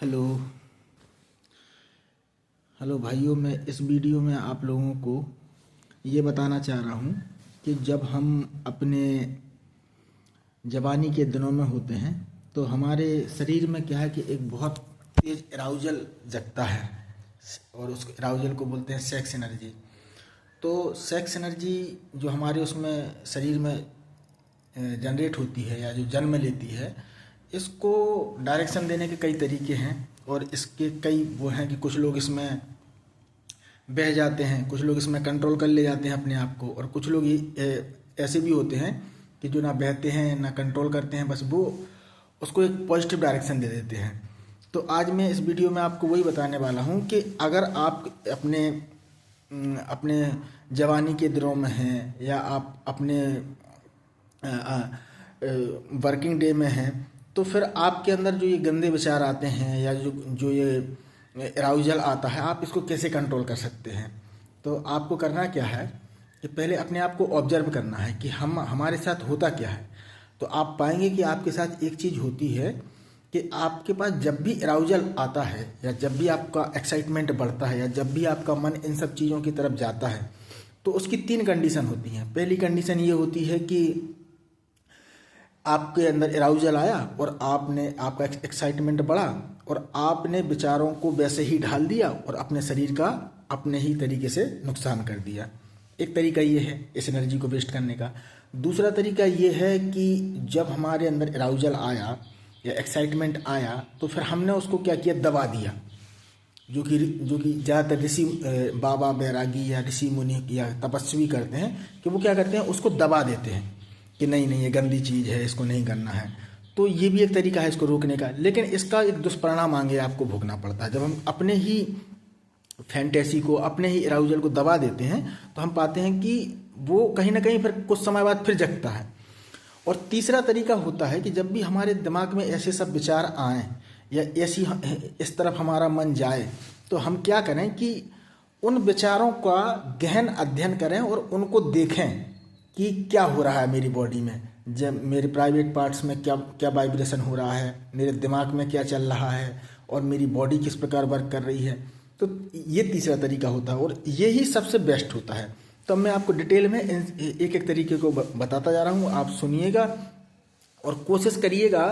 Hello hello भाइयों, मैं इस वीडियो में आप लोगों को ये बताना चाह रहा हूँ कि जब हम अपने जवानी के दिनों में होते हैं तो हमारे शरीर में क्या है कि एक बहुत तेज अराउजल जगता है और उस अराउजल को बोलते हैं सेक्स एनर्जी। तो सेक्स एनर्जी जो हमारे उसमें शरीर में जनरेट होती है या जो जन्म लेती है, इसको डायरेक्शन देने के कई तरीके हैं और इसके कई वो हैं कि कुछ लोग इसमें बह जाते हैं, कुछ लोग इसमें कंट्रोल कर ले जाते हैं अपने आप को, और कुछ लोग ऐसे भी होते हैं कि जो ना बहते हैं ना कंट्रोल करते हैं, बस वो उसको एक पॉजिटिव डायरेक्शन दे देते हैं। तो आज मैं इस वीडियो में आपको वही बताने वाला हूँ कि अगर आप अपने अपने जवानी के दिनों में हैं या आप अपने वर्किंग डे में हैं, तो फिर आपके अंदर जो ये गंदे विचार आते हैं या जो जो ये अराउजल आता है, आप इसको कैसे कंट्रोल कर सकते हैं। तो आपको करना क्या है कि पहले अपने आप को ऑब्जर्व करना है कि हमारे साथ होता क्या है। तो आप पाएंगे कि आपके साथ एक चीज़ होती है कि आपके पास जब भी अराउजल आता है या जब भी आपका एक्साइटमेंट बढ़ता है या जब भी आपका मन इन सब चीज़ों की तरफ जाता है, तो उसकी 3 कंडीशन होती हैं। पहली कंडीशन ये होती है कि आपके अंदर अराउजल आया और आपका एक्साइटमेंट बढ़ा और आपने विचारों को वैसे ही ढाल दिया और अपने शरीर का अपने ही तरीके से नुकसान कर दिया। एक तरीका ये है इस एनर्जी को वेस्ट करने का। दूसरा तरीका ये है कि जब हमारे अंदर अराउजल आया या एक्साइटमेंट आया तो फिर हमने उसको क्या किया, दबा दिया। जो कि ज़्यादातर ऋषि बाबा बैरागी या ऋषि मुनि या तपस्वी करते हैं कि वो क्या करते हैं, उसको दबा देते हैं कि नहीं नहीं ये गंदी चीज़ है, इसको नहीं करना है। तो ये भी एक तरीका है इसको रोकने का, लेकिन इसका एक दुष्परिणाम आगे आपको भोगना पड़ता है। जब हम अपने ही फैंटेसी को, अपने ही अराउजल को दबा देते हैं तो हम पाते हैं कि वो कहीं ना कहीं फिर कुछ समय बाद फिर जगता है। और तीसरा तरीका होता है कि जब भी हमारे दिमाग में ऐसे सब विचार आएँ या ऐसी इस तरफ हमारा मन जाए, तो हम क्या करें कि उन विचारों का गहन अध्ययन करें और उनको देखें कि क्या हो रहा है मेरी बॉडी में, जब मेरे प्राइवेट पार्ट्स में क्या क्या वाइब्रेशन हो रहा है, मेरे दिमाग में क्या चल रहा है और मेरी बॉडी किस प्रकार वर्क कर रही है। तो ये तीसरा तरीका होता है और यही सबसे बेस्ट होता है। तो मैं आपको डिटेल में एक एक तरीके को बताता जा रहा हूँ, आप सुनिएगा और कोशिश करिएगा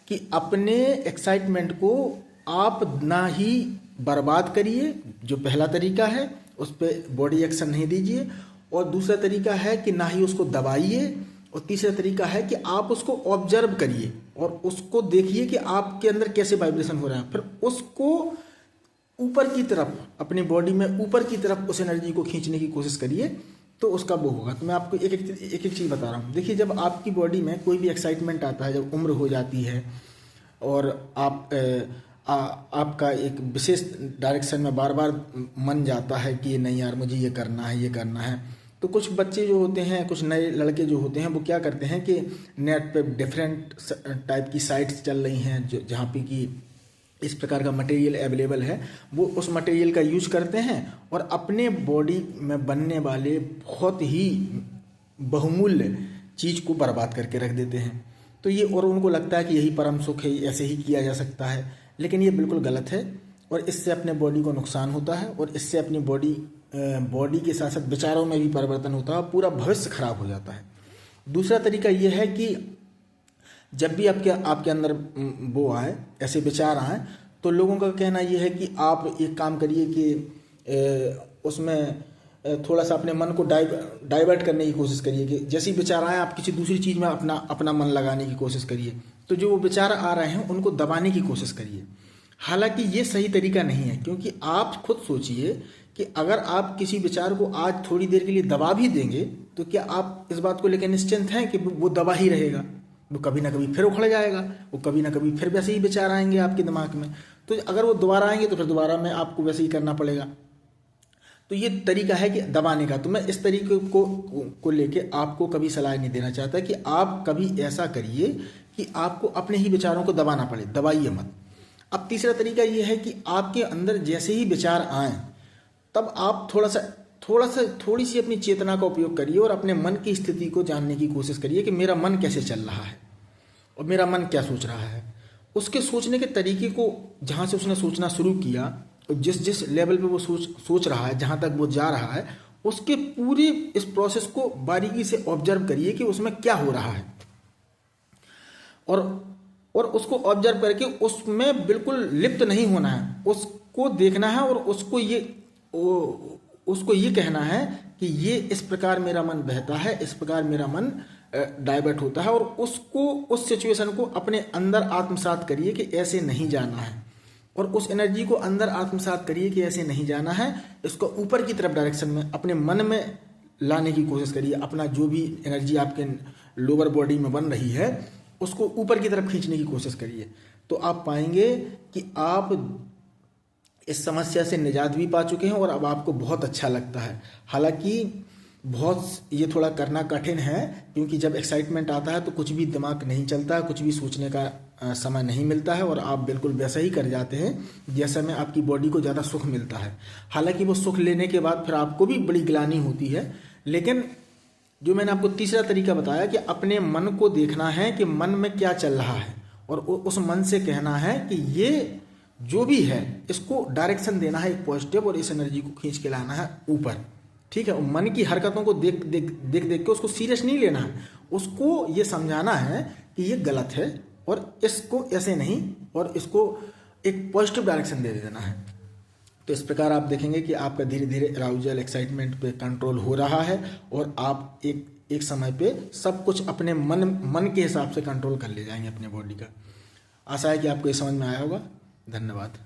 कि अपने एक्साइटमेंट को आप ना ही बर्बाद करिए, जो पहला तरीका है उस पर बॉडी एक्शन नहीं दीजिए, और दूसरा तरीका है कि ना ही उसको दबाइए, और तीसरा तरीका है कि आप उसको ऑब्जर्व करिए और उसको देखिए कि आपके अंदर कैसे वाइब्रेशन हो रहा है। फिर उसको ऊपर की तरफ, अपनी बॉडी में ऊपर की तरफ उस एनर्जी को खींचने की कोशिश करिए, तो उसका वो होगा। तो मैं आपको एक एक चीज़ बता रहा हूँ। देखिए, जब आपकी बॉडी में कोई भी एक्साइटमेंट आता है, जब उम्र हो जाती है और आपका एक विशेष डायरेक्शन में बार बार मन जाता है कि नहीं यार मुझे ये करना है, ये करना है, तो कुछ बच्चे जो होते हैं, कुछ नए लड़के जो होते हैं, वो क्या करते हैं कि नेट पे डिफरेंट टाइप की साइट्स चल रही हैं जहाँ पे कि इस प्रकार का मटेरियल अवेलेबल है, वो उस मटेरियल का यूज करते हैं और अपने बॉडी में बनने वाले बहुत ही बहुमूल्य चीज़ को बर्बाद करके रख देते हैं। तो ये, और उनको लगता है कि यही परम सुख है, ऐसे ही किया जा सकता है, लेकिन ये बिल्कुल गलत है और इससे अपने बॉडी को नुकसान होता है और इससे अपनी बॉडी के साथ साथ विचारों में भी परिवर्तन होता है, पूरा भविष्य खराब हो जाता है। दूसरा तरीका ये है कि जब भी आपके अंदर वो आए, ऐसे विचार आए, तो लोगों का कहना ये है कि आप एक काम करिए कि उसमें थोड़ा सा अपने मन को डाइवर्ट करने की कोशिश करिए कि जैसे ही विचार आए आप किसी दूसरी चीज़ में अपना मन लगाने की कोशिश करिए। तो जो वो विचार आ रहे हैं उनको दबाने की कोशिश करिए। हालांकि ये सही तरीका नहीं है, क्योंकि आप खुद सोचिए कि अगर आप किसी विचार को आज थोड़ी देर के लिए दबा भी देंगे, तो क्या आप इस बात को लेकर निश्चिंत हैं कि वो दबा ही रहेगा? वो कभी ना कभी फिर उखड़ जाएगा, वो कभी ना कभी फिर वैसे ही विचार आएंगे आपके दिमाग में। तो अगर वो दोबारा आएंगे तो फिर दोबारा में आपको वैसे ही करना पड़ेगा। तो ये तरीका है कि दबाने का। तो मैं इस तरीके को लेके आपको कभी सलाह नहीं देना चाहता कि आप कभी ऐसा करिए कि आपको अपने ही विचारों को दबाना पड़े, दबाइए मत। अब तीसरा तरीका ये है कि आपके अंदर जैसे ही विचार आए, तब आप थोड़ी सी अपनी चेतना का उपयोग करिए और अपने मन की स्थिति को जानने की कोशिश करिए कि मेरा मन कैसे चल रहा है और मेरा मन क्या सोच रहा है। उसके सोचने के तरीके को, जहाँ से उसने सोचना शुरू किया, जिस जिस लेवल पे वो सोच रहा है, जहाँ तक वो जा रहा है, उसके पूरे इस प्रोसेस को बारीकी से ऑब्जर्व करिए कि उसमें क्या हो रहा है, और उसको ऑब्जर्व करके उसमें बिल्कुल लिप्त नहीं होना है, उसको देखना है और उसको ये कहना है कि ये इस प्रकार मेरा मन बहता है, इस प्रकार मेरा मन डाइवर्ट होता है, और उसको, उस सिचुएशन को अपने अंदर आत्मसात करिए कि ऐसे नहीं जाना है, और उस एनर्जी को अंदर आत्मसात करिए कि ऐसे नहीं जाना है। इसको ऊपर की तरफ डायरेक्शन में अपने मन में लाने की कोशिश करिए। अपना जो भी एनर्जी आपके लोअर बॉडी में बन रही है उसको ऊपर की तरफ खींचने की कोशिश करिए, तो आप पाएंगे कि आप इस समस्या से निजात भी पा चुके हैं और अब आपको बहुत अच्छा लगता है। हालांकि बहुत ये थोड़ा करना कठिन है, क्योंकि जब एक्साइटमेंट आता है तो कुछ भी दिमाग नहीं चलता, कुछ भी सोचने का समय नहीं मिलता है, और आप बिल्कुल वैसा ही कर जाते हैं जैसे में आपकी बॉडी को ज़्यादा सुख मिलता है। हालांकि वो सुख लेने के बाद फिर आपको भी बड़ी ग्लानि होती है, लेकिन जो मैंने आपको तीसरा तरीका बताया कि अपने मन को देखना है कि मन में क्या चल रहा है, और उस मन से कहना है कि ये जो भी है इसको डायरेक्शन देना है एक पॉजिटिव, और इस एनर्जी को खींच के लाना है ऊपर। ठीक है, मन की हरकतों को देख देख के उसको सीरियस नहीं लेना है, उसको ये समझाना है कि ये गलत है और इसको ऐसे नहीं, और इसको एक पॉजिटिव डायरेक्शन दे देना है। तो इस प्रकार आप देखेंगे कि आपका धीरे धीरे अराउजल, एक्साइटमेंट पे कंट्रोल हो रहा है, और आप एक समय पे सब कुछ अपने मन के हिसाब से कंट्रोल कर ले जाएंगे अपने बॉडी का। आशा है कि आपको ये समझ में आया होगा। धन्यवाद।